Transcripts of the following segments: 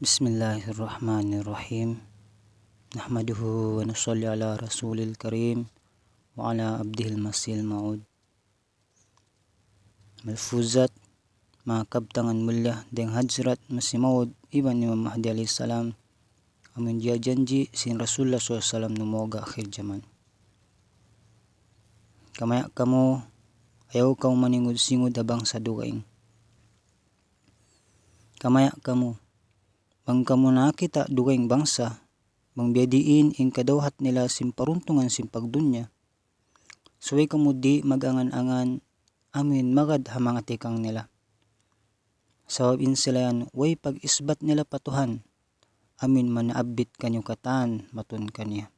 Bismillahirrahmanirrahim. Nahmaduhu wa nusalli ala rasulil karim wa ala abdihil masil ma'ud. Malfuzat mga kabtangan mulia deng hajrat masimawad iban Imam Mahdi alaih salam amin dia janji sin Rasulullah SAW numoga akhir zaman. Kamaya kamu ayaw kamu maningud-singud habang sa dugaing. Kamaya kamu bang kamu nakita dugaing bangsa bang biyadiin in kadawhat nila simparuntungan simpagdunya. Suway kamu di magangan-angan amin magad hamangatikang nila. Sabab in sila yan way pag-isbat nila patuhan amin manaabit kanyo kataan matun kanya.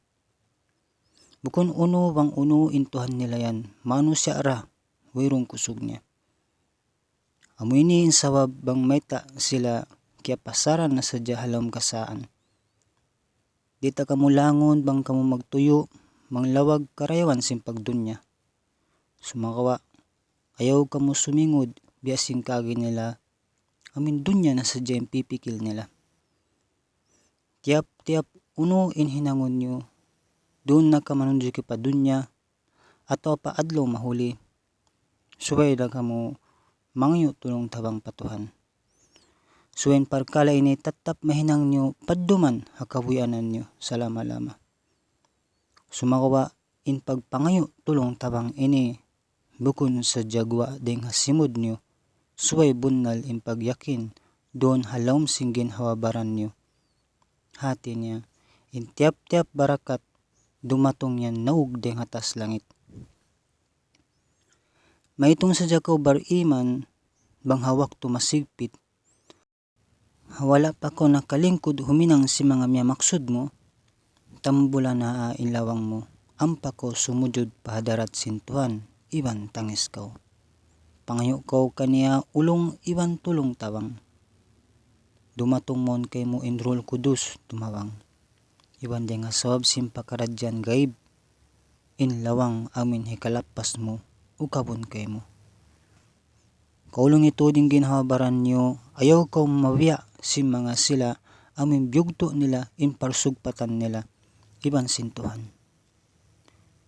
Bukon uno bang uno intuhan nila yan manusya ara wayrong kusog niya. Amoy ni in sabab bang mayta sila kaya pasaran na sadya halam kasaan. Dita kamu langon bang kamu magtuyo manglawag karayawan simpagdunya. Sumakawa ayaw kamu sumingod biasing kagi nila amin dunya na sadya yung pipikil nila. Tiap uno inhinangon nyo doon na kamanunjo kipa dunya atau pa adlaw mahuli. Suway na kamu mangyo tulong tabang patuhan. Suwen parkala ini tetap mahinang nyo padduman hakabuyanan nyo sa lama-lama. Sumakawa in pagpangayo tulong tabang ini bukon sa jagwa deng hasimod nyo suway bunnal in pagyakin doon halawm singgin hawabaran nyo. Hati niya in tiap-tiap barakat dumatong yan naug deng atas langit. Maitong sa jakaw bariman bang hawak tumasigpit. Wala pa ko nakalingkod huminang si mga miya maksud mo, tambula na ilawang mo, ampa ko sumujud pahadarat sintuhan, iban tangis kaw. Pangayo kaw kaniya ulong iban tulong tawang. Dumatong mon kay mo inrol kudus tumawang. Iban di nga sawab simpakaradyan gaib, inlawang amin hikalapas mo, ukabon kay mo. Kaulong ito din ginhawabaran nyo, ayaw kaw mawiya si mga sila amin biyugto nila in parsugpatan nila, iban sintuhan.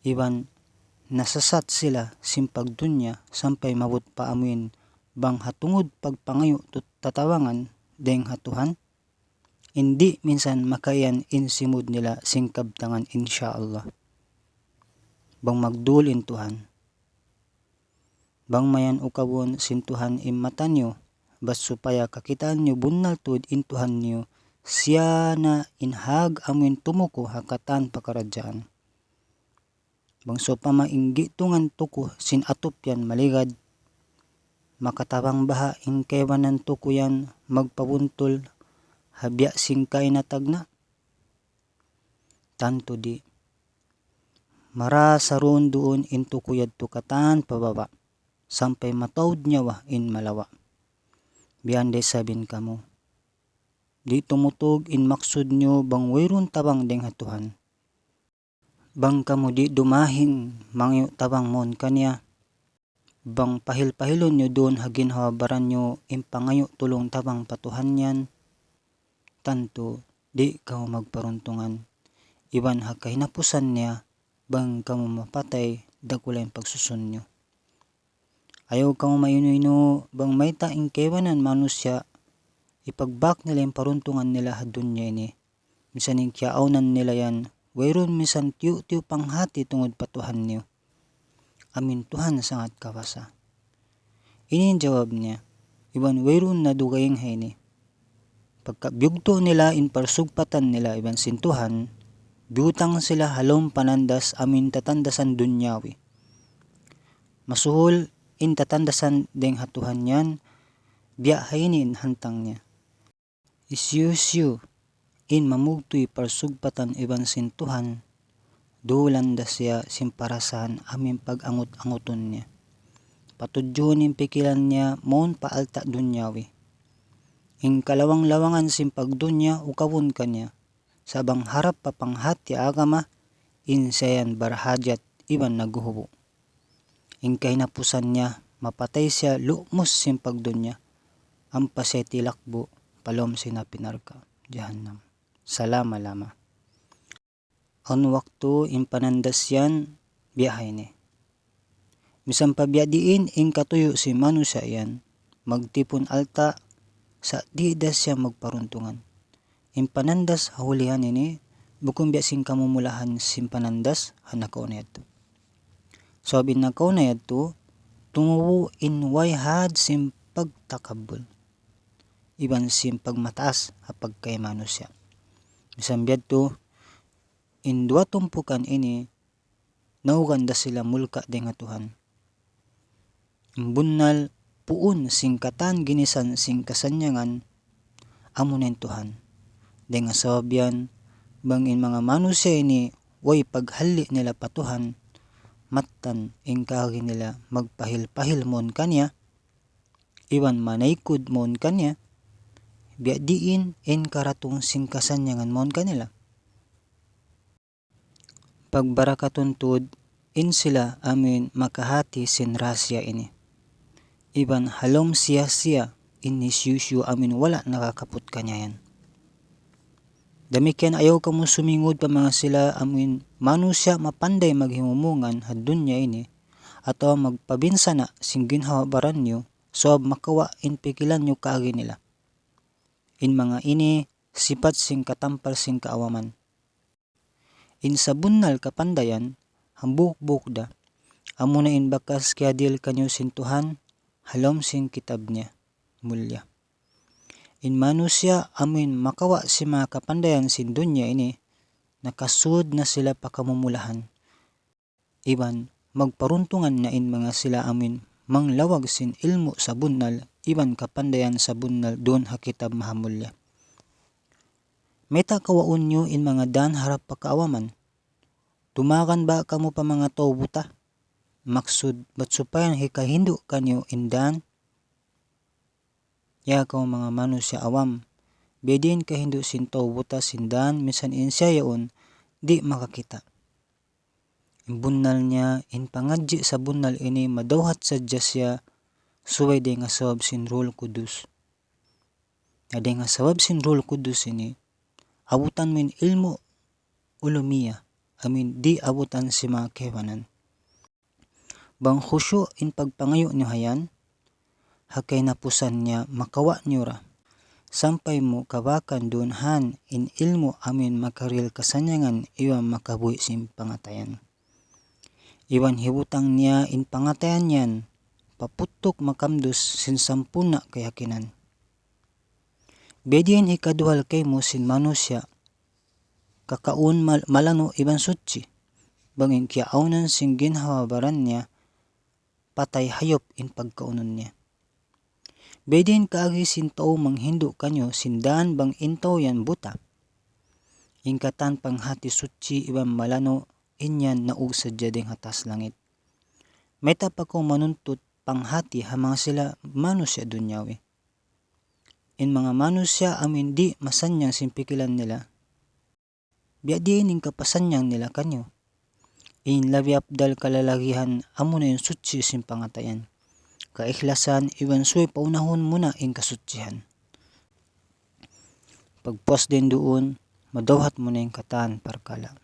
Iban nasasat sila simpagdunya sampay mabot pa amin bang hatungod pagpangayo tatawangan deng hatuhan. Hindi minsan makayan insimod nila singkabtangan insyaallah. Bang magdul intuhan. Bang mayan ukawon sintuhan imatan nyo, bas supaya kakitaan nyo bunnal tud intuhan nyo, siya na inhag amin tumuko hakatan pakaradyaan. Bang so pamainggi tungan tuko sin atop yan maligad, makatabang baha in kaywanan tuko yan magpabuntol, habya singkay na tagna. Tanto di, mara saron doon in tukuyad tukatan pababa. Sampai matawd nyawa in malawa. Biyan de sabin kamo. Di tumutog in maksud nyo bang wayron tabang deng hatuhan. Bang kamo di dumahin mangyo tabang mon kanya. Bang pahil-pahilon nyo doon hagin hawabaran nyo in pangayo tulong tabang patuhan yan. Tanto di kamo magparuntungan. Iban hakahinapusan niya bang kamo mapatay dakulay pagsusun nyo. Ayaw kang maino-ino bang may taing kewanan manusya ipagbak nila yung paruntungan nila hadun niya ini. Misan yung kiaonan nila yan, wayron misan tiyo-tiyo panghati tungod patuhan niyo. Amin Tuhan sangat kawasa. Ini yung jawab niya, iban wayron na dugayeng hayni. Pagkabyugto nila in parsugpatan nila iban sintuhan, biutang sila halom panandas amin tatandasan dunyawi. Masuhol in tatandasan deng hatuhan yan, biyahainin hantang niya. Isyu in mamugtoy parsugpatan iban sintuhan, dulanda siya simparasan amin pag-angot-angoton niya. Patudyon in pikilan niya moon paalta dunyawi. In kalawang-lawangan simpagdunya ukawon kanya, sabang harap papanghati agama, in sayan barhajat iban naguhubo. In kahinapusan niya, mapatay siya lumos simpagdunya, ang pasay tilakbo, palom sinapinarka. jahannam. Salama-lama. On waktu impanandas yan biyahe ni. Misang pabyadiin in katuyo si manusia yan, magtipon alta sa di da siya magparuntungan. Impanandas hahulihan ini, bukong biasing kamumulahan simpanandas hanakaw na yato. So binakaw na yato, tunguwo in way had sim pagtakabul. Iban sim pagmataas hapag kay manusia. Misang biyad to, in dua tumpukan ini, nauganda sila mulka de nga Tuhan. Imbunal puun singkatan ginisan sing kasanyangan amunen Tuhan. De nga sababyan bangin mga manusia ini way paghali nila patuhan matan ingkagi nila magpahil-pahil mon kanya iwan manaykod mon kanya biadiin in karatong sing kasanyangan mon kanila. Pagbarakatuntod in sila amin makahati sin rasya ini. Iban halom siya in nisyusyo amin wala nakakaput kanya yan. Damikian ayaw ka mo sumingod pa mga sila amin manusia mapanday maghimumungan hadun niya ini atau magpabinsa na sing ginhawabaran nyo so makawa in pikilan nyo kaagi nila. In mga ini sipat sing katampal sing kaawaman. In sabunnal kapandayan hambuk-buk da amo na in bakas kiadil kanyo sin Tuhan halom sing kitab niya mulya. In manusia amin makawa si mga kapandayan sin dunya ini nakasud na sila pakamumulahan. Iban magparuntungan na in mga sila amin manglawag sin ilmo sa bunnal iban kapandayan sa bunnal doon hakitab mahamulya. Meta kawaon nyo in mga dan harap pakaawaman. Tumakan ba kamo pa mga tawbuta? Maksud ba't supayan hikahindo kanyo in dan? Ya kaw mga manusia awam. Bedin kahindo sin tawbuta sin dan misan in siya yaon di makakita. In bunnal niya in pangadji sa bunnal ini madawhat sadya siya suway de nga sawab sin Ruhul Kudus. Ade nga sawab sin Ruhul Kudus ini abutan mo in ilmo ulumiya amin di abutan si mga kewanan. Bang khusyo in pagpangayo niyo hayan hakay napusan niya makawa niyo ra. Sampay mo kawakan dunhan in ilmo amin makaril kasanyangan iwan makabuhi sim pangatayan. Iwan hibutang niya in pangatayan yan paputok makamdos sin sampuna kayakinan. Bediin ikaduhal kay mo sin manusia kakaun malano iban sutsi bangin kiaunan sing ginhawabaran niya patay hayop in pagkaunon niya. Bedin kaagi sin tao manghindo kanyo sindan bang intaw yan buta. Ingkatan panghati sutsi iban malano inyan nausad jading hatas langit. Meta pa ko manuntut panghati hamang sila manusia dunyawi. In mga manusia amin di masanyang simpikilan nila. Biadiin in kapasanyang nila kanyo. In labi apdal kalalagihan amo na yung sutsi simpangatayan. Kaikhlasan iwan suy paunahon muna in kasutsihan. Pagpos din doon madawhat mo na yung kataan parkala.